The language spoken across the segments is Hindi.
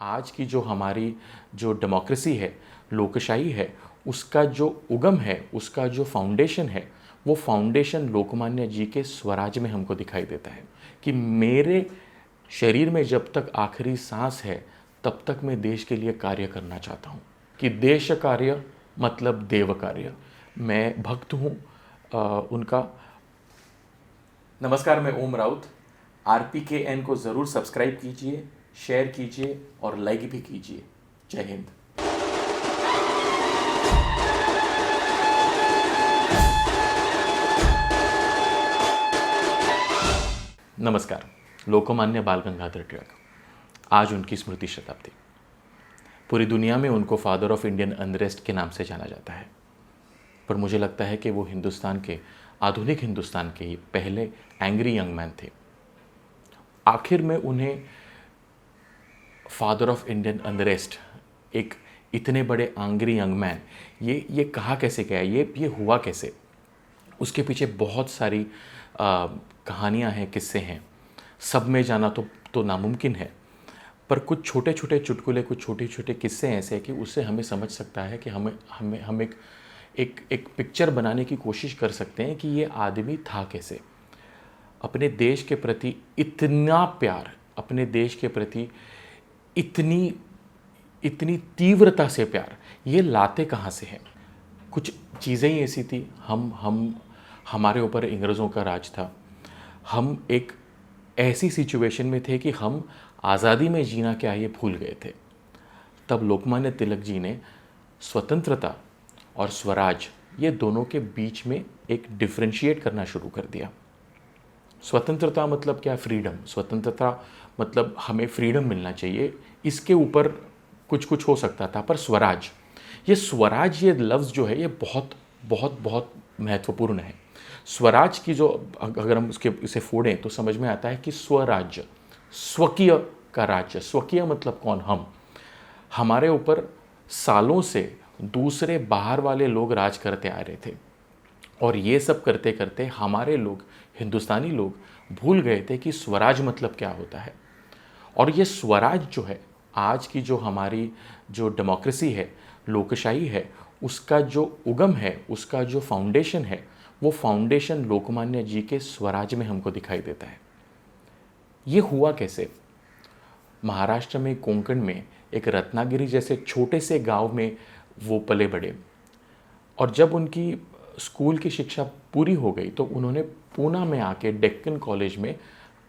आज की जो हमारी जो डेमोक्रेसी है, लोकशाही है, उसका जो उगम है, उसका जो फाउंडेशन है, वो फाउंडेशन लोकमान्य जी के स्वराज में हमको दिखाई देता है कि मेरे शरीर में जब तक आखिरी सांस है तब तक मैं देश के लिए कार्य करना चाहता हूँ, कि देश कार्य मतलब देव कार्य। मैं भक्त हूँ उनका। नमस्कार, मैं ओम राउत। RPKN को ज़रूर सब्सक्राइब कीजिए, शेयर कीजिए और लाइक भी कीजिए। जय हिंद। नमस्कार। लोकमान्य बाल गंगाधर तिलक, आज उनकी स्मृति शताब्दी। पूरी दुनिया में उनको फादर ऑफ इंडियन अनरेस्ट के नाम से जाना जाता है, पर मुझे लगता है कि वो हिंदुस्तान के, आधुनिक हिंदुस्तान के ही पहले एंग्री यंग मैन थे। आखिर में उन्हें फादर ऑफ इंडियन अनरेस्ट, एक इतने बड़े एंग्री यंग मैन, ये कहा कैसे गया, ये हुआ कैसे? उसके पीछे बहुत सारी कहानियाँ हैं, किस्से हैं। सब में जाना तो नामुमकिन है, पर कुछ छोटे छोटे चुटकुले, कुछ छोटे छोटे किस्से ऐसे हैं कि उससे हमें समझ सकता है कि हम एक पिक्चर बनाने की कोशिश कर सकते हैं कि ये आदमी था कैसे। अपने देश के प्रति इतना प्यार, अपने देश के प्रति इतनी तीव्रता से प्यार, ये लाते कहाँ से हैं? कुछ चीज़ें ही ऐसी थी। हमारे ऊपर अंग्रेज़ों का राज था। हम एक ऐसी सिचुएशन में थे कि हम आज़ादी में जीना क्या है ये भूल गए थे। तब लोकमान्य तिलक जी ने स्वतंत्रता और स्वराज, ये दोनों के बीच में एक डिफ्रेंशिएट करना शुरू कर दिया। स्वतंत्रता मतलब क्या? फ्रीडम। स्वतंत्रता मतलब हमें फ्रीडम मिलना चाहिए, इसके ऊपर कुछ हो सकता था। पर स्वराज, ये लफ्ज़ जो है ये बहुत बहुत बहुत महत्वपूर्ण है। स्वराज की जो, अगर हम इसे फोड़ें तो समझ में आता है कि स्वराज्य, स्वकीय का राज्य। स्वकीय मतलब कौन? हम। हमारे ऊपर सालों से दूसरे बाहर वाले लोग राज करते आ रहे थे, और ये सब करते करते हमारे लोग, हिंदुस्तानी लोग, भूल गए थे कि स्वराज मतलब क्या होता है। और ये स्वराज जो है, आज की जो हमारी जो डेमोक्रेसी है, लोकशाही है, उसका जो उगम है, उसका जो फाउंडेशन है, वो फाउंडेशन लोकमान्य जी के स्वराज में हमको दिखाई देता है। ये हुआ कैसे? महाराष्ट्र में कोंकण में एक रत्नागिरी जैसे छोटे से गांव में वो पले बड़े, और जब उनकी स्कूल की शिक्षा पूरी हो गई तो उन्होंने पूना में आके डेक्कन कॉलेज में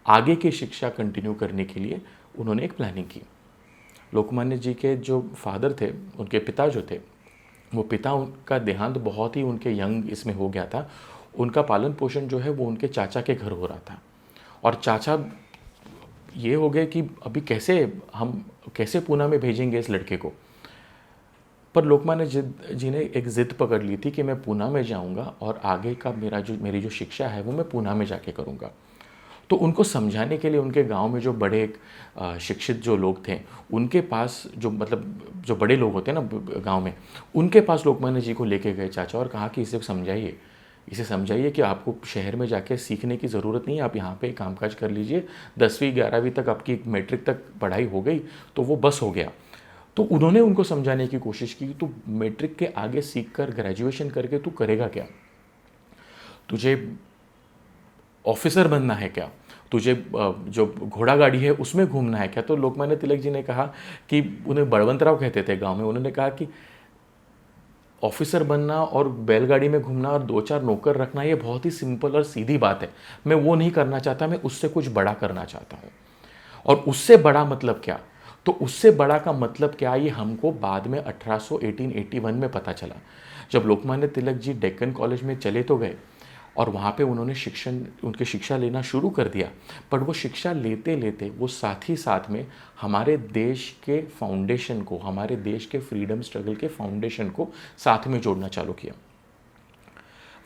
आगे की शिक्षा कंटिन्यू करने के लिए उन्होंने एक प्लानिंग की। लोकमान्य जी के जो फादर थे, उनके पिता जो थे, वो पिता, उनका देहांत बहुत ही उनके यंग इसमें हो गया था। उनका पालन पोषण जो है वो उनके चाचा के घर हो रहा था, और चाचा ये हो गए कि अभी कैसे पूना में भेजेंगे इस लड़के को। पर लोकमान्य जी ने एक ज़िद पकड़ ली थी कि मैं पूना में जाऊंगा और आगे का मेरी जो शिक्षा है वो मैं पूना में जाके करूंगा। तो उनको समझाने के लिए उनके गांव में जो बड़े शिक्षित जो लोग थे, उनके पास जो बड़े लोग होते हैं ना गांव में, उनके पास लोकमान्य जी को लेके गए चाचा, और कहा कि इसे समझाइए कि आपको शहर में जाके सीखने की ज़रूरत नहीं है, आप यहाँ पे कामकाज कर लीजिए। 10वीं 11वीं तक आपकी मैट्रिक तक पढ़ाई हो गई तो वो बस हो गया। तो उन्होंने उनको समझाने की कोशिश की, तू मैट्रिक के आगे सीख कर, ग्रेजुएशन करके तू करेगा क्या? तुझे ऑफिसर बनना है क्या? तुझे जो घोड़ा गाड़ी है उसमें घूमना है क्या? तो लोकमान्य तिलक जी ने कहा कि, उन्हें बलवंतराव कहते थे गांव में, उन्होंने कहा कि ऑफिसर बनना और बैलगाड़ी में घूमना और 2-4 नौकर रखना ये बहुत ही सिंपल और सीधी बात है। मैं वो नहीं करना चाहता, मैं उससे कुछ बड़ा करना चाहता हूँ। और उससे बड़ा मतलब क्या? तो उससे बड़ा का मतलब क्या, ये हमको बाद में 1881 में पता चला, जब लोकमान्य तिलक जी डेक्कन कॉलेज में चले तो गए, और वहाँ पे उन्होंने उनकी शिक्षा लेना शुरू कर दिया। पर वो शिक्षा लेते लेते वो साथ ही साथ में हमारे देश के फाउंडेशन को, हमारे देश के फ्रीडम स्ट्रगल के फाउंडेशन को साथ में जोड़ना चालू किया।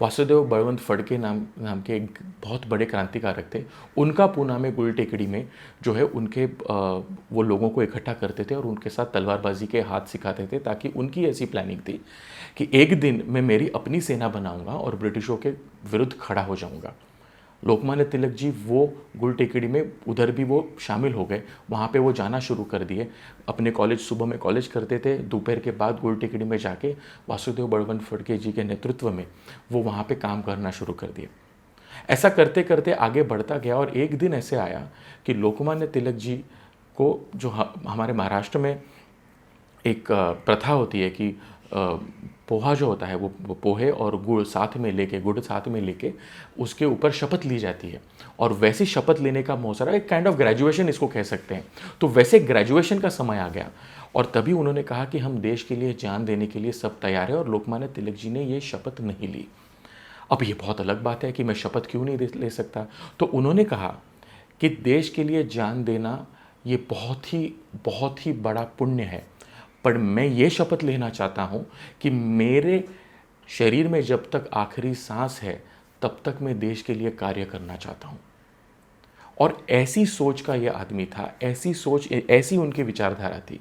वासुदेव बळवंत फडके नाम के एक बहुत बड़े क्रांतिकारक थे। उनका पूना में गुल टेकड़ी में जो है, वो लोगों को इकट्ठा करते थे और उनके साथ तलवारबाजी के हाथ सिखाते थे, ताकि उनकी ऐसी प्लानिंग थी कि एक दिन मैं मेरी अपनी सेना बनाऊंगा और ब्रिटिशों के विरुद्ध खड़ा हो जाऊंगा। लोकमान्य तिलक जी वो गुल टेकड़ी में उधर भी वो शामिल हो गए, वहाँ पे वो जाना शुरू कर दिए। अपने कॉलेज, सुबह में कॉलेज करते थे, दोपहर के बाद गुल टेकड़ी में जाके वासुदेव बळवंत फडके जी के नेतृत्व में वो वहाँ पे काम करना शुरू कर दिए। ऐसा करते करते आगे बढ़ता गया और एक दिन ऐसे आया कि लोकमान्य तिलक जी को, जो हमारे महाराष्ट्र में एक प्रथा होती है कि पोहा जो होता है वो पोहे और गुड़ साथ में लेके, गुड़ साथ में लेके उसके ऊपर शपथ ली जाती है, और वैसी शपथ लेने का मौसरा, एक काइंड ऑफ ग्रेजुएशन इसको कह सकते हैं। तो वैसे ग्रेजुएशन का समय आ गया और तभी उन्होंने कहा कि हम देश के लिए जान देने के लिए सब तैयार है, और लोकमान्य तिलक जी ने ये शपथ नहीं ली। अब ये बहुत अलग बात है कि मैं शपथ क्यों नहीं ले सकता, तो उन्होंने कहा कि देश के लिए जान देना ये बहुत ही बड़ा पुण्य है, पर मैं ये शपथ लेना चाहता हूँ कि मेरे शरीर में जब तक आखिरी सांस है तब तक मैं देश के लिए कार्य करना चाहता हूँ। और ऐसी सोच का ये आदमी था, ऐसी सोच, ऐसी उनकी विचारधारा थी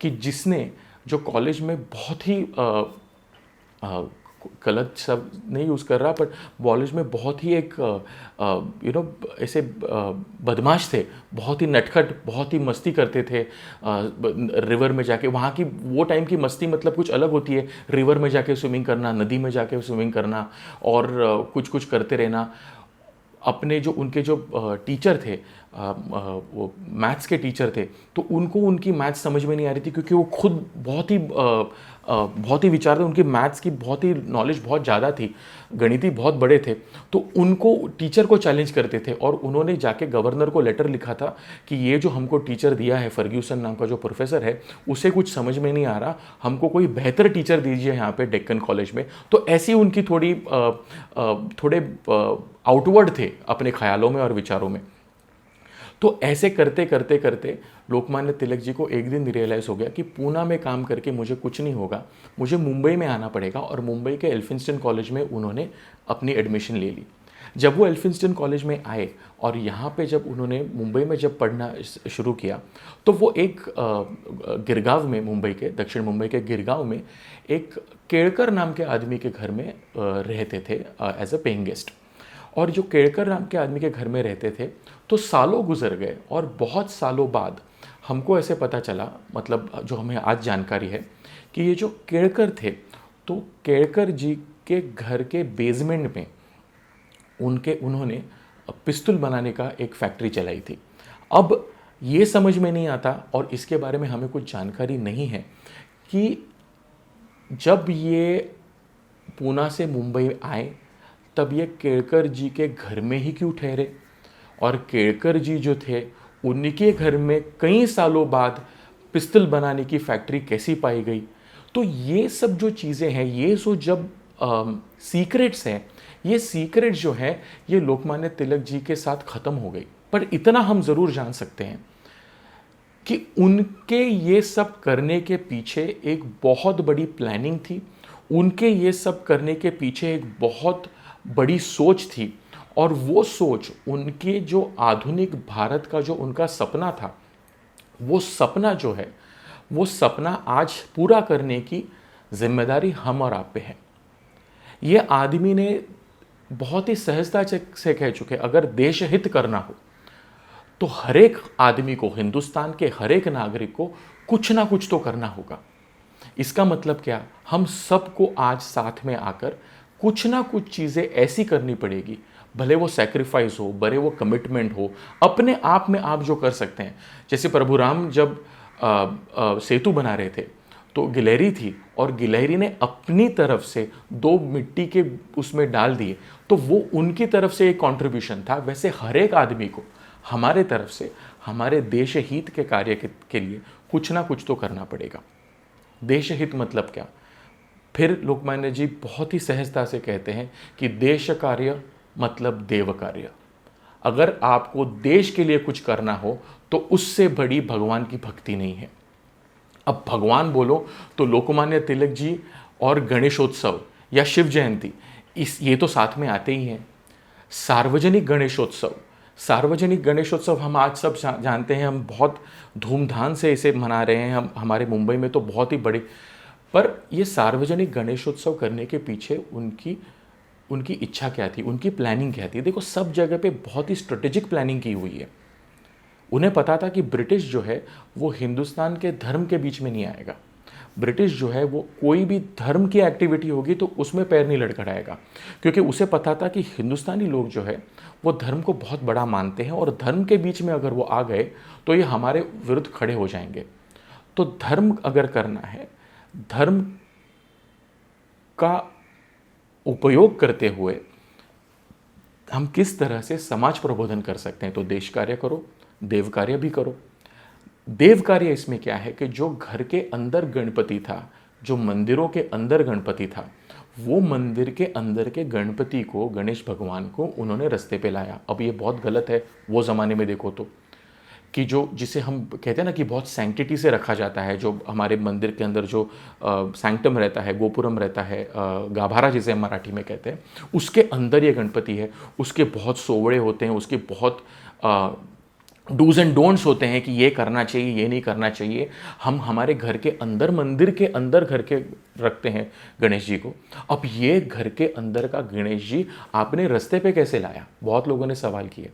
कि जिसने, जो कॉलेज में बहुत ही गलत शब्द नहीं यूज़ कर रहा, बट कॉलेज में बहुत ही एक ऐसे बदमाश थे, बहुत ही नटखट, बहुत ही मस्ती करते थे। रिवर में जाके, वहाँ की वो टाइम की मस्ती मतलब कुछ अलग होती है, रिवर में जाके स्विमिंग करना, नदी में जाके स्विमिंग करना और कुछ कुछ करते रहना। अपने जो उनके जो टीचर थे, वो मैथ्स के टीचर थे, तो उनको उनकी मैथ्स समझ में नहीं आ रही थी, क्योंकि वो खुद बहुत ही विचार थे, उनकी मैथ्स की बहुत ही नॉलेज बहुत ज़्यादा थी, गणिती बहुत बड़े थे। तो उनको, टीचर को चैलेंज करते थे, और उन्होंने जाके गवर्नर को लेटर लिखा था कि ये जो हमको टीचर दिया है, फर्ग्यूसन नाम का जो प्रोफेसर है, उसे कुछ समझ में नहीं आ रहा, हमको कोई बेहतर टीचर दीजिए यहाँ पे डेक्कन कॉलेज में। तो ऐसी उनकी थोड़े आउटवर्ड थे अपने ख्यालों में और विचारों में। तो ऐसे करते करते करते लोकमान्य तिलक जी को एक दिन रियलाइज़ हो गया कि पूना में काम करके मुझे कुछ नहीं होगा, मुझे मुंबई में आना पड़ेगा, और मुंबई के एल्फिंस्टन कॉलेज में उन्होंने अपनी एडमिशन ले ली। जब वो एल्फिंस्टन कॉलेज में आए और यहाँ पे जब उन्होंने मुंबई में जब पढ़ना शुरू किया, तो वो एक गिरगांव में, मुंबई के दक्षिण मुंबई के गिरगांव में एक केड़कर नाम के आदमी के घर में रहते थे एज अ पेइंग गेस्ट। और जो केड़कर नाम के आदमी के घर में रहते थे, तो सालों गुजर गए और बहुत सालों बाद हमको ऐसे पता चला, मतलब जो हमें आज जानकारी है, कि ये जो केड़कर थे, तो केड़कर जी के घर के बेसमेंट में उन्होंने पिस्तौल बनाने का एक फैक्ट्री चलाई थी। अब ये समझ में नहीं आता, और इसके बारे में हमें कुछ जानकारी नहीं है कि जब ये पूना से मुंबई आए तब ये केड़कर जी के घर में ही क्यों ठहरे, और केड़कर जी जो थे उनके घर में कई सालों बाद पिस्तौल बनाने की फैक्ट्री कैसी पाई गई। तो ये सब जो चीज़ें हैं, ये जो जब सीक्रेट्स हैं, ये सीक्रेट जो है ये लोकमान्य तिलक जी के साथ ख़त्म हो गई। पर इतना हम ज़रूर जान सकते हैं कि उनके ये सब करने के पीछे एक बहुत बड़ी प्लानिंग थी, उनके ये सब करने के पीछे एक बहुत बड़ी सोच थी, और वो सोच, उनके जो आधुनिक भारत का जो उनका सपना था, वो सपना जो है, वो सपना आज पूरा करने की जिम्मेदारी हम और आप पे है। ये आदमी ने बहुत ही सहजता से कह चुके, अगर देश हित करना हो तो हर एक आदमी को, हिंदुस्तान के हर एक नागरिक को कुछ ना कुछ तो करना होगा। इसका मतलब क्या, हम सबको आज साथ में आकर कुछ ना कुछ चीज़ें ऐसी करनी पड़ेगी, भले वो सैक्रिफाइस हो, भले वो कमिटमेंट हो, अपने आप में आप जो कर सकते हैं। जैसे प्रभु राम जब सेतु बना रहे थे, तो गिलहरी थी, और गिलहरी ने अपनी तरफ से 2 मिट्टी के उसमें डाल दिए, तो वो उनकी तरफ से एक कंट्रीब्यूशन था। वैसे हर एक आदमी को हमारे तरफ से हमारे देश हित के कार्य के लिए कुछ ना कुछ तो करना पड़ेगा। देश हित मतलब क्या, फिर लोकमान्य जी बहुत ही सहजता से कहते हैं कि देश कार्य मतलब देव कार्य। अगर आपको देश के लिए कुछ करना हो तो उससे बड़ी भगवान की भक्ति नहीं है। अब भगवान बोलो तो लोकमान्य तिलक जी और गणेशोत्सव या शिव जयंती, ये तो साथ में आते ही हैं। सार्वजनिक गणेशोत्सव हम आज सब जानते हैं, हम बहुत धूमधाम से इसे मना रहे हैं। हम हमारे मुंबई में तो बहुत ही बड़े, पर ये सार्वजनिक गणेशोत्सव करने के पीछे उनकी उनकी इच्छा क्या थी, उनकी प्लानिंग क्या थी। देखो सब जगह पे बहुत ही स्ट्रेटेजिक प्लानिंग की हुई है। उन्हें पता था कि ब्रिटिश जो है वो हिंदुस्तान के धर्म के बीच में नहीं आएगा। ब्रिटिश जो है वो कोई भी धर्म की एक्टिविटी होगी तो उसमें पैर नहीं लड़खड़ाएगा, क्योंकि उसे पता था कि हिंदुस्तानी लोग जो है वो धर्म को बहुत बड़ा मानते हैं और धर्म के बीच में अगर वो आ गए तो ये हमारे विरुद्ध खड़े हो जाएंगे। तो धर्म अगर करना है, धर्म का उपयोग करते हुए हम किस तरह से समाज प्रबोधन कर सकते हैं, तो देश कार्य करो, देव कार्य भी करो। देव कार्य इसमें क्या है कि जो घर के अंदर गणपति था, जो मंदिरों के अंदर गणपति था, वो मंदिर के अंदर के गणपति को, गणेश भगवान को उन्होंने रास्ते पे लाया। अब ये बहुत गलत है वो ज़माने में देखो तो, कि जो जिसे हम कहते हैं ना कि बहुत सैंक्टिटी से रखा जाता है, जो हमारे मंदिर के अंदर जो सैंक्टम रहता है, गोपुरम रहता है, गाभारा जिसे हम मराठी में कहते हैं, उसके अंदर ये गणपति है। उसके बहुत सोवड़े होते हैं, उसके बहुत डूज एंड डोंट्स होते हैं कि ये करना चाहिए, ये नहीं करना चाहिए। हम हमारे घर के अंदर, मंदिर के अंदर घर के रखते हैं गणेश जी को। अब ये घर के अंदर का गणेश जी आपने रास्ते पे कैसे लाया, बहुत लोगों ने सवाल किए।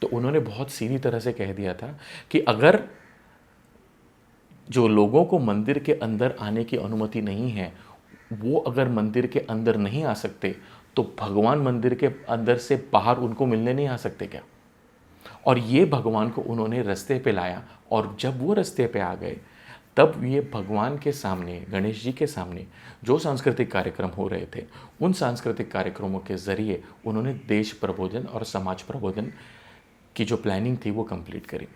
तो उन्होंने बहुत सीधी तरह से कह दिया था कि अगर जो लोगों को मंदिर के अंदर आने की अनुमति नहीं है, वो अगर मंदिर के अंदर नहीं आ सकते तो भगवान मंदिर के अंदर से बाहर उनको मिलने नहीं आ सकते क्या। और ये भगवान को उन्होंने रास्ते पे लाया, और जब वो रास्ते पे आ गए तब ये भगवान के सामने, गणेश जी के सामने जो सांस्कृतिक कार्यक्रम हो रहे थे, उन सांस्कृतिक कार्यक्रमों के ज़रिए उन्होंने देश प्रबोधन और समाज प्रबोधन की जो प्लानिंग थी वो कंप्लीट करी।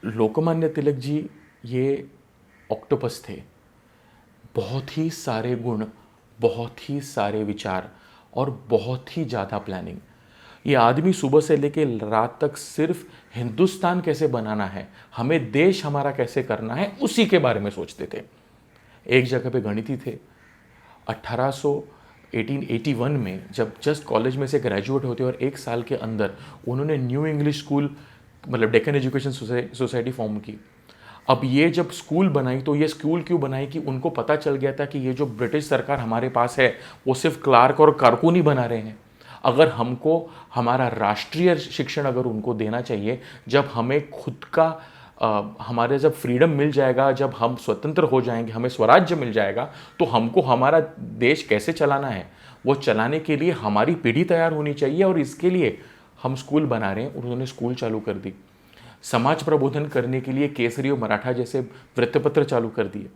लोकमान्य तिलक जी ये ऑक्टोपस थे। बहुत ही सारे गुण, बहुत ही सारे विचार और बहुत ही ज़्यादा प्लानिंग। ये आदमी सुबह से लेके रात तक सिर्फ हिंदुस्तान कैसे बनाना है, हमें देश हमारा कैसे करना है, उसी के बारे में सोचते थे। एक जगह पे गणिती थे। 1881 में जब जस्ट कॉलेज में से ग्रेजुएट होते और एक साल के अंदर उन्होंने न्यू इंग्लिश स्कूल, मतलब डेक्कन एजुकेशन सोसाइटी फॉर्म की। अब ये जब स्कूल बनाई तो ये स्कूल क्यों बनाई कि उनको पता चल गया था कि ये जो ब्रिटिश सरकार हमारे पास है वो सिर्फ क्लार्क और कारकुन ही बना रहे हैं। अगर हमको हमारा राष्ट्रीय शिक्षण अगर उनको देना चाहिए, जब हमें खुद का हमारे जब फ्रीडम मिल जाएगा, जब हम स्वतंत्र हो जाएंगे, हमें स्वराज्य मिल जाएगा, तो हमको हमारा देश कैसे चलाना है वो चलाने के लिए हमारी पीढ़ी तैयार होनी चाहिए। और इसके लिए हम स्कूल बना रहे हैं। उन्होंने स्कूल चालू कर दी। समाज प्रबोधन करने के लिए केसरी और मराठा जैसे वृत्तपत्र चालू कर दिए।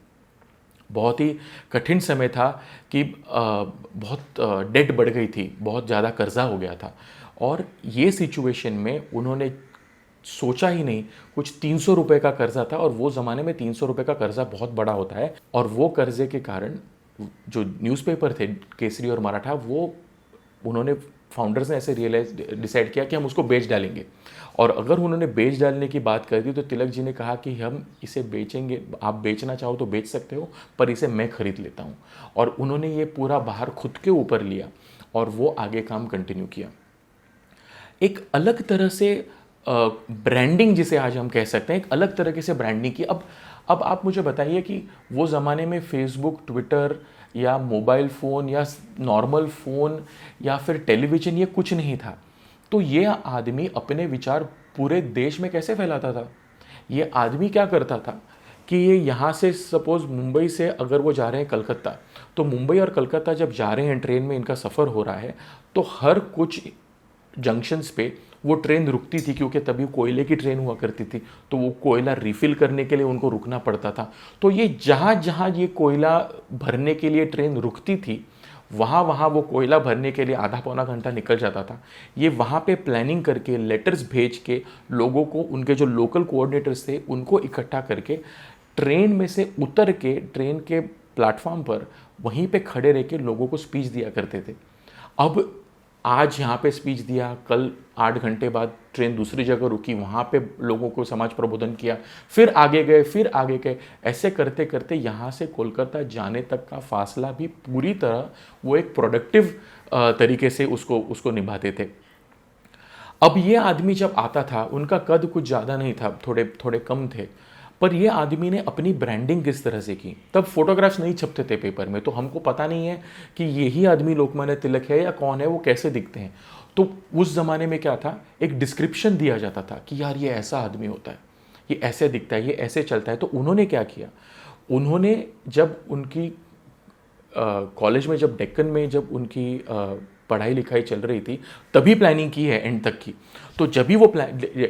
बहुत ही कठिन समय था कि बहुत डेट बढ़ गई थी, बहुत ज़्यादा कर्जा हो गया था। और ये सिचुएशन में उन्होंने सोचा ही नहीं, कुछ 300 रुपये का कर्जा था, और वो ज़माने में 300 रुपये का कर्जा बहुत बड़ा होता है। और वो कर्जे के कारण जो न्यूज़पेपर थे केसरी और मराठा, वो उन्होंने, फाउंडर्स ने ऐसे डिसाइड किया कि हम उसको बेच डालेंगे। और अगर उन्होंने बेच डालने की बात कर दी तो तिलक जी ने कहा कि हम इसे बेचेंगे, आप बेचना चाहो तो बेच सकते हो, पर इसे मैं खरीद लेता हूँ। और उन्होंने ये पूरा बाहर खुद के ऊपर लिया और वो आगे काम कंटिन्यू किया। एक अलग तरह से ब्रांडिंग जिसे आज हम कह सकते हैं, एक अलग तरीके से ब्रांडिंग की। अब आप मुझे बताइए कि वो ज़माने में फेसबुक, ट्विटर या मोबाइल फ़ोन या नॉर्मल फ़ोन या फिर टेलीविज़न, ये कुछ नहीं था। तो ये आदमी अपने विचार पूरे देश में कैसे फैलाता था? ये आदमी क्या करता था कि ये यहाँ से सपोज़ मुंबई से अगर वो जा रहे हैं कलकत्ता, तो मुंबई और कलकत्ता जब जा रहे हैं ट्रेन में, इनका सफ़र हो रहा है, तो हर कुछ जंक्शंस पे वो ट्रेन रुकती थी, क्योंकि तभी कोयले की ट्रेन हुआ करती थी, तो वो कोयला रिफ़िल करने के लिए उनको रुकना पड़ता था। तो ये जहाँ जहाँ ये कोयला भरने के लिए ट्रेन रुकती थी, वहाँ वहाँ वो कोयला भरने के लिए आधा पौना घंटा निकल जाता था। ये वहाँ पे प्लानिंग करके, लेटर्स भेज के लोगों को, उनके जो लोकल कोऑर्डिनेटर्स थे उनको इकट्ठा करके ट्रेन में से उतर के ट्रेन के प्लेटफॉर्म पर वहीं पे खड़े रह के लोगों को स्पीच दिया करते थे। अब आज यहाँ पे स्पीच दिया, कल 8 घंटे बाद ट्रेन दूसरी जगह रुकी, वहाँ पे लोगों को समाज प्रबोधन किया, फिर आगे गए, फिर आगे गए। ऐसे करते करते यहाँ से कोलकाता जाने तक का फासला भी पूरी तरह वो एक प्रोडक्टिव तरीके से उसको निभाते थे। अब ये आदमी जब आता था, उनका कद कुछ ज़्यादा नहीं था, थोड़े थोड़े कम थे, पर ये आदमी ने अपनी ब्रांडिंग किस तरह से की, तब फोटोग्राफ्स नहीं छपते थे पेपर में, तो हमको पता नहीं है कि यही आदमी लोकमान्य तिलक है या कौन है, वो कैसे दिखते हैं। तो उस ज़माने में क्या था, एक डिस्क्रिप्शन दिया जाता था कि यार ये ऐसा आदमी होता है, ये ऐसे दिखता है, ये ऐसे चलता है। तो उन्होंने क्या किया, उन्होंने जब उनकी कॉलेज में, जब डेक्कन में जब उनकी पढ़ाई लिखाई चल रही थी, तभी प्लानिंग की है एंड तक की। तो जब भी वो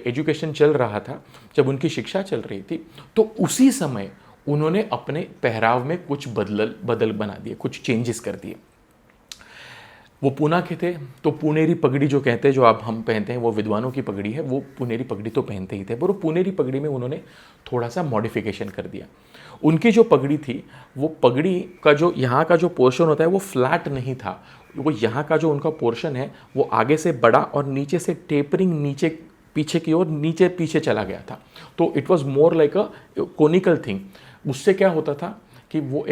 एजुकेशन चल रहा था, जब उनकी शिक्षा चल रही थी, तो उसी समय उन्होंने अपने पहराव में कुछ बदल बना दिए, कुछ चेंजेस कर दिए। वो पूना के थे, तो पुनेरी पगड़ी जो कहते हैं, जो आप हम पहनते हैं, वो विद्वानों की पगड़ी है, वो पुनेरी पगड़ी तो पहनते ही थे, पर वो पुनेरी पगड़ी में उन्होंने थोड़ा सा मॉडिफिकेशन कर दिया। उनकी जो पगड़ी थी, वो पगड़ी का जो यहाँ का जो पोर्शन होता है वो फ्लैट नहीं था, वो यहाँ का जो उनका पोर्शन है वो आगे से बड़ा और नीचे से टेपरिंग, नीचे पीछे की ओर नीचे पीछे चला गया था। तो it was more like a conical thing. उससे क्या होता था कि वो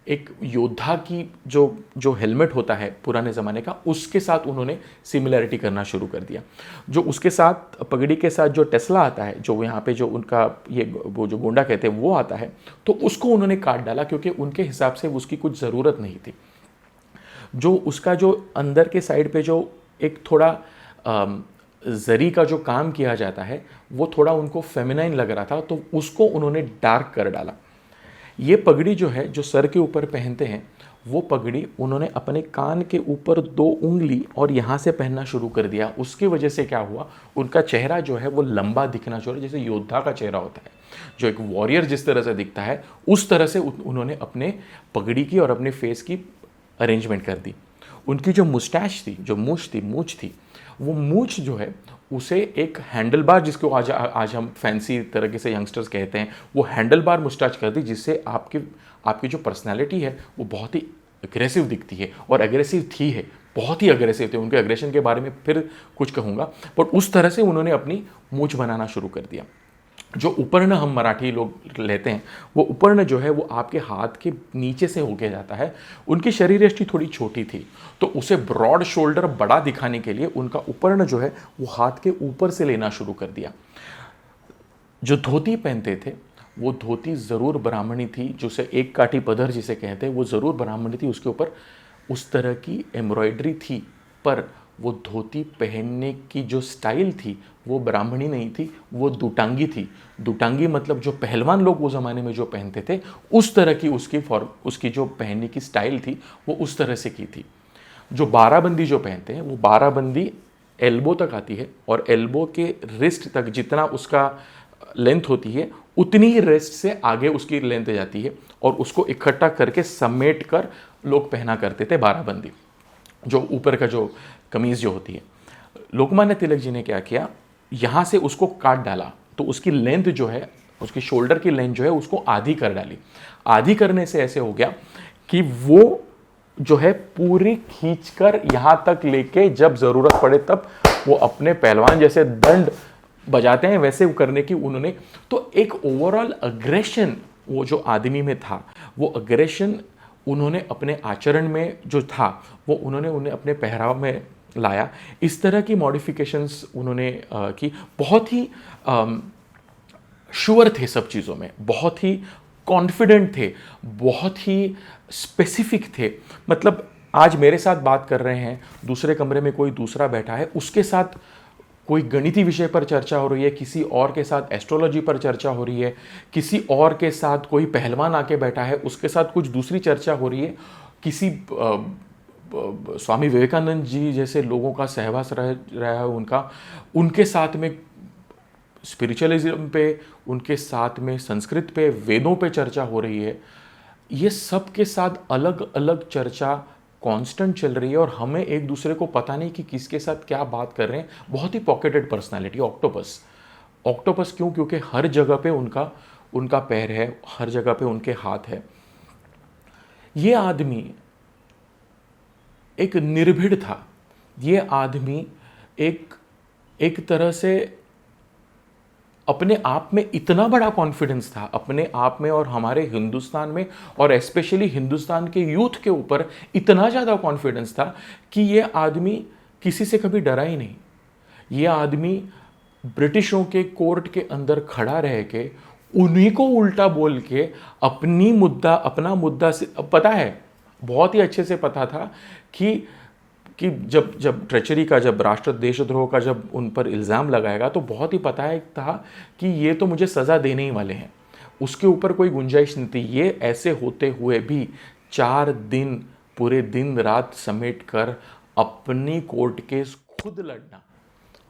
एक योद्धा की जो हेलमेट होता है पुराने ज़माने का, उसके साथ उन्होंने सिमिलैरिटी करना शुरू कर दिया। जो उसके साथ पगड़ी के साथ जो टेस्ला आता है, जो यहाँ पे जो उनका ये वो जो गोंडा कहते हैं वो आता है, तो उसको उन्होंने काट डाला, क्योंकि उनके हिसाब से उसकी कुछ ज़रूरत नहीं थी। जो उसका जो अंदर के साइड पे जो एक थोड़ा जरी का जो काम किया जाता है, वो थोड़ा उनको फेमिनाइन लग रहा था, तो उसको उन्होंने डार्क कर डाला। ये पगड़ी जो है, जो सर के ऊपर पहनते हैं, वो पगड़ी उन्होंने अपने कान के ऊपर 2 उंगली और यहाँ से पहनना शुरू कर दिया। उसकी वजह से क्या हुआ, उनका चेहरा जो है वो लंबा दिखना शुरू, जैसे योद्धा का चेहरा होता है, जो एक वॉरियर जिस तरह से दिखता है, उस तरह से उन्होंने अपने पगड़ी की और अपने फेस की अरेंजमेंट कर दी। उनकी जो मुस्टैच थी, जो मूछ थी, वो मूछ जो है उसे एक हैंडल बार, जिसको आज हम फैंसी तरीके से यंगस्टर्स कहते हैं, वो हैंडल बार मुस्टैच कर दी, जिससे आपकी जो पर्सनैलिटी है वो बहुत ही अग्रेसिव दिखती है, और अग्रेसिव थी है, बहुत ही अग्रेसिव थे। उनके अग्रेशन के बारे में फिर कुछ कहूँगा, पर उस तरह से उन्होंने अपनी मूछ बनाना शुरू कर दिया। जो उपर्ण हम मराठी लोग लेते हैं, वो उपर्ण जो है वो आपके हाथ के नीचे से होके जाता है। उनकी शरीर यष्टि थोड़ी छोटी थी, तो उसे ब्रॉड शोल्डर बड़ा दिखाने के लिए उनका उपर्ण जो है वो हाथ के ऊपर से लेना शुरू कर दिया। जो धोती पहनते थे, वो धोती ज़रूर ब्राह्मणी थी, जिसे एक काठी पदर जिसे कहते हैं, वो ज़रूर ब्राह्मणी थी। उसके ऊपर उस तरह की एम्ब्रॉयडरी थी, पर वो धोती पहनने की जो स्टाइल थी वो ब्राह्मणी नहीं थी, वो दुटांगी थी। दुटांगी मतलब जो पहलवान लोग वो ज़माने में जो पहनते थे, उस तरह की उसकी जो पहनने की स्टाइल थी वो उस तरह से की थी। जो बाराबंदी जो पहनते हैं, वो बाराबंदी एल्बो तक आती है, और एल्बो के रिस्ट तक जितना उसका लेंथ होती है, उतनी ही रिस्ट से आगे उसकी लेंथ जाती है, और उसको इकट्ठा करके समेट कर लोग पहना करते थे बाराबंदी, जो ऊपर का जो कमीज़ जो होती है। लोकमान्य तिलक जी ने क्या किया, यहाँ से उसको काट डाला, तो उसकी लेंथ जो है, उसकी शोल्डर की लेंथ जो है, उसको आधी कर डाली। आधी करने से ऐसे हो गया कि वो जो है पूरी खींचकर यहाँ तक लेके जब ज़रूरत पड़े तब वो अपने पहलवान जैसे दंड बजाते हैं वैसे करने की उन्होंने। तो एक ओवरऑल अग्रेशन वो जो आदमी में था, वो अग्रेशन उन्होंने अपने आचरण में जो था वो उन्होंने अपने पहराव में लाया। इस तरह की मॉडिफिकेशंस उन्होंने की। बहुत ही श्योर थे सब चीज़ों में, बहुत ही कॉन्फिडेंट थे, बहुत ही स्पेसिफिक थे। मतलब आज मेरे साथ बात कर रहे हैं, दूसरे कमरे में कोई दूसरा बैठा है, उसके साथ कोई गणितीय विषय पर चर्चा हो रही है, किसी और के साथ एस्ट्रोलॉजी पर चर्चा हो रही है, किसी और के साथ कोई पहलवान आके बैठा है, उसके साथ कुछ दूसरी चर्चा हो रही है, किसी स्वामी विवेकानंद जी जैसे लोगों का सहवास रहा है उनके साथ में स्पिरिचुअलिज्म पे, उनके साथ में संस्कृत पे, वेदों पे चर्चा हो रही है। ये सब के साथ अलग अलग चर्चा कांस्टेंट चल रही है, और हमें एक दूसरे को पता नहीं कि किसके साथ क्या बात कर रहे हैं। बहुत ही पॉकेटेड पर्सनालिटी, ऑक्टोपस क्यों? क्योंकि हर जगह पे उनका पैर है, हर जगह पे उनके हाथ है। ये आदमी एक निर्भीड़ था, ये आदमी एक तरह से अपने आप में इतना बड़ा कॉन्फिडेंस था अपने आप में, और हमारे हिंदुस्तान में, और स्पेशली हिंदुस्तान के यूथ के ऊपर इतना ज़्यादा कॉन्फिडेंस था कि ये आदमी किसी से कभी डरा ही नहीं। ये आदमी ब्रिटिशों के कोर्ट के अंदर खड़ा रह के उन्हीं को उल्टा बोल के अपना मुद्दा से पता है, बहुत ही अच्छे से पता था कि जब जब ट्रेचरी का, जब राष्ट्र देशद्रोह का जब उन पर इल्ज़ाम लगाएगा तो बहुत ही पता है था कि ये तो मुझे सज़ा देने ही वाले हैं, उसके ऊपर कोई गुंजाइश नहीं थी। ये ऐसे होते हुए भी 4 दिन पूरे दिन रात समेट कर अपनी कोर्ट केस खुद लड़ना,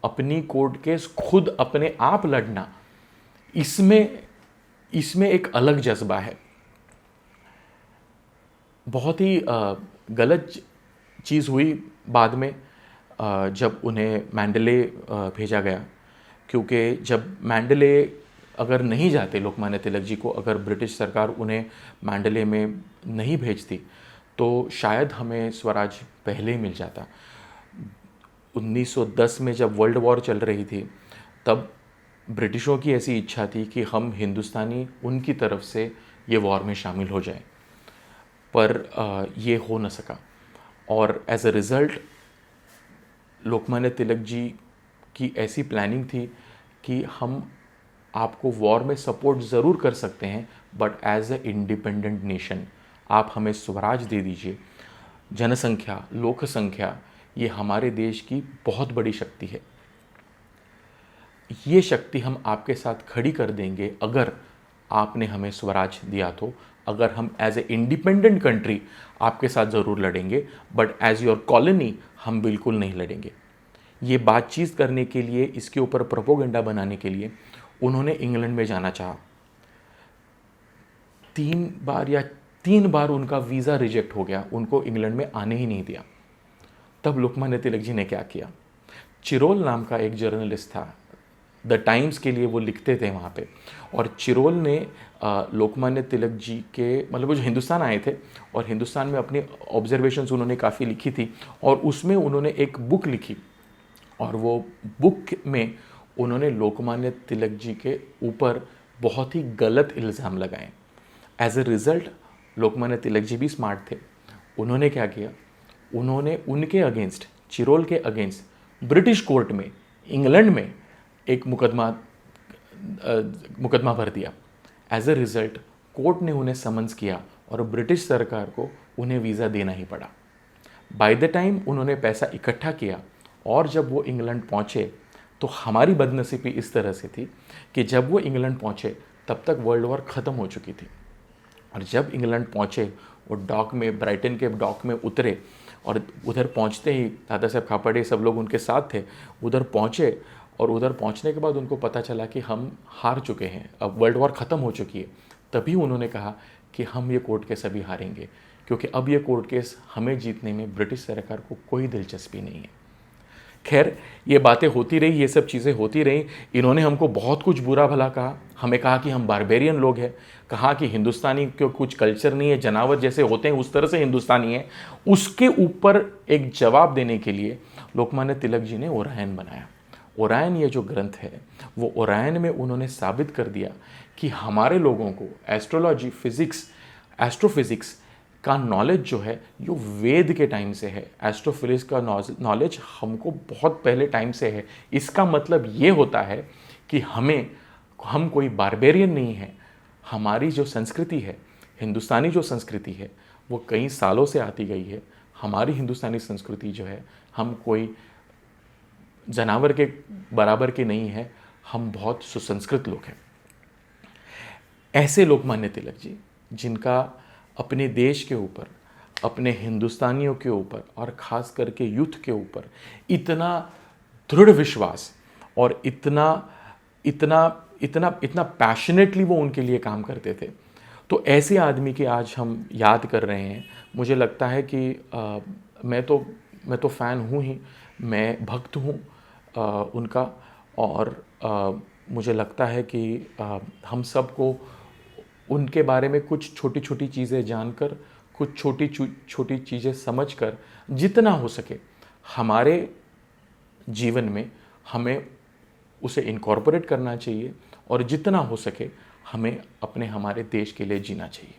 अपनी कोर्ट केस खुद अपने आप लड़ना, इसमें एक अलग जज्बा है। बहुत ही गलत चीज़ हुई बाद में जब उन्हें मैंडेले भेजा गया, क्योंकि जब मैंडेले अगर नहीं जाते, लोकमान्य तिलक जी को अगर ब्रिटिश सरकार उन्हें मैंडेले में नहीं भेजती तो शायद हमें स्वराज पहले ही मिल जाता। 1910 में जब वर्ल्ड वॉर चल रही थी तब ब्रिटिशों की ऐसी इच्छा थी कि हम हिंदुस्तानी उनकी तरफ से ये वॉर में शामिल हो जाएं, पर ये हो न सका। और as a result Lokmanya Tilak ji की ऐसी प्लानिंग थी कि हम आपको वॉर में सपोर्ट ज़रूर कर सकते हैं, but as a independent nation आप हमें स्वराज दे दीजिए। जनसंख्या, लोक संख्या, ये हमारे देश की बहुत बड़ी शक्ति है, ये शक्ति हम आपके साथ खड़ी कर देंगे अगर आपने हमें स्वराज दिया तो। अगर हम एज ए इंडिपेंडेंट कंट्री आपके साथ ज़रूर लड़ेंगे, बट एज योर कॉलोनी हम बिल्कुल नहीं लड़ेंगे। ये बातचीत करने के लिए, इसके ऊपर प्रोपोगंडा बनाने के लिए उन्होंने इंग्लैंड में जाना चाहा। 3 बार उनका वीज़ा रिजेक्ट हो गया, उनको इंग्लैंड में आने ही नहीं दिया। तब लोकमान्य तिलक जी ने क्या किया, चिरोल नाम का एक जर्नलिस्ट था, द टाइम्स के लिए वो लिखते थे वहाँ पे, और चिरोल ने लोकमान्य तिलक जी के, मतलब वो जो हिंदुस्तान आए थे और हिंदुस्तान में अपनी ऑब्जर्वेशंस उन्होंने काफ़ी लिखी थी, और उसमें उन्होंने एक बुक लिखी, और वो बुक में उन्होंने लोकमान्य तिलक जी के ऊपर बहुत ही गलत इल्ज़ाम लगाए। As a result Lokmanya Tilak ji भी स्मार्ट थे, उन्होंने क्या किया, उन्होंने उनके अगेंस्ट, चिरोल के अगेंस्ट ब्रिटिश कोर्ट में, इंग्लैंड में एक मुकदमा भर दिया। एज ए रिज़ल्ट कोर्ट ने उन्हें समन्स किया और ब्रिटिश सरकार को उन्हें वीज़ा देना ही पड़ा। बाय द टाइम उन्होंने पैसा इकट्ठा किया और जब वो इंग्लैंड पहुँचे तो हमारी बदनसीबी इस तरह से थी कि जब वो इंग्लैंड पहुँचे तब तक वर्ल्ड वॉर ख़त्म हो चुकी थी, और जब इंग्लैंड पहुँचे वो डॉक में, ब्राइटन के डॉक में उतरे, और उधर पहुँचते ही दादा साहब खापर्डे सब लोग उनके साथ थे, उधर पहुँचे, और उधर पहुंचने के बाद उनको पता चला कि हम हार चुके हैं, अब वर्ल्ड वॉर ख़त्म हो चुकी है। तभी उन्होंने कहा कि हम ये कोर्ट केस अभी हारेंगे, क्योंकि अब ये कोर्ट केस हमें जीतने में ब्रिटिश सरकार को कोई दिलचस्पी नहीं है। खैर, ये बातें होती रही, ये सब चीज़ें होती रही। इन्होंने हमको बहुत कुछ बुरा भला कहा, हमें कहा कि हम बारबेरियन लोग हैं, कहा कि हिंदुस्तानी को कुछ कल्चर नहीं है, जानवर जैसे होते हैं उस तरह से हिंदुस्तानी है। उसके ऊपर एक जवाब देने के लिए लोकमान्य तिलक जी ने ओरायन बनाया। ओरायन, ये जो ग्रंथ है, वो ओरायन में उन्होंने साबित कर दिया कि हमारे लोगों को एस्ट्रोलॉजी, फिज़िक्स, एस्ट्रोफिज़िक्स का नॉलेज जो है यो वेद के टाइम से है। एस्ट्रोफिज़िक्स का नॉलेज हमको बहुत पहले टाइम से है। इसका मतलब ये होता है कि हम कोई बारबेरियन नहीं है। हमारी जो संस्कृति है, हिंदुस्तानी जो संस्कृति है, वो कई सालों से आती गई है। हमारी हिंदुस्तानी संस्कृति जो है, हम कोई जानवर के बराबर के नहीं है, हम बहुत सुसंस्कृत लोग हैं। ऐसे लोकमान्य तिलक जी, जिनका अपने देश के ऊपर, अपने हिंदुस्तानियों के ऊपर और ख़ास करके यूथ के ऊपर इतना दृढ़ विश्वास और इतना पैशनेटली वो उनके लिए काम करते थे, तो ऐसे आदमी की आज हम याद कर रहे हैं। मुझे लगता है कि मैं तो फ़ैन हूँ ही, मैं भक्त हूँ उनका, और मुझे लगता है कि हम सबको उनके बारे में कुछ छोटी छोटी चीज़ें जानकर, कुछ छोटी चीज़ें समझकर, जितना हो सके हमारे जीवन में हमें उसे इनकॉर्पोरेट करना चाहिए, और जितना हो सके हमें हमारे देश के लिए जीना चाहिए।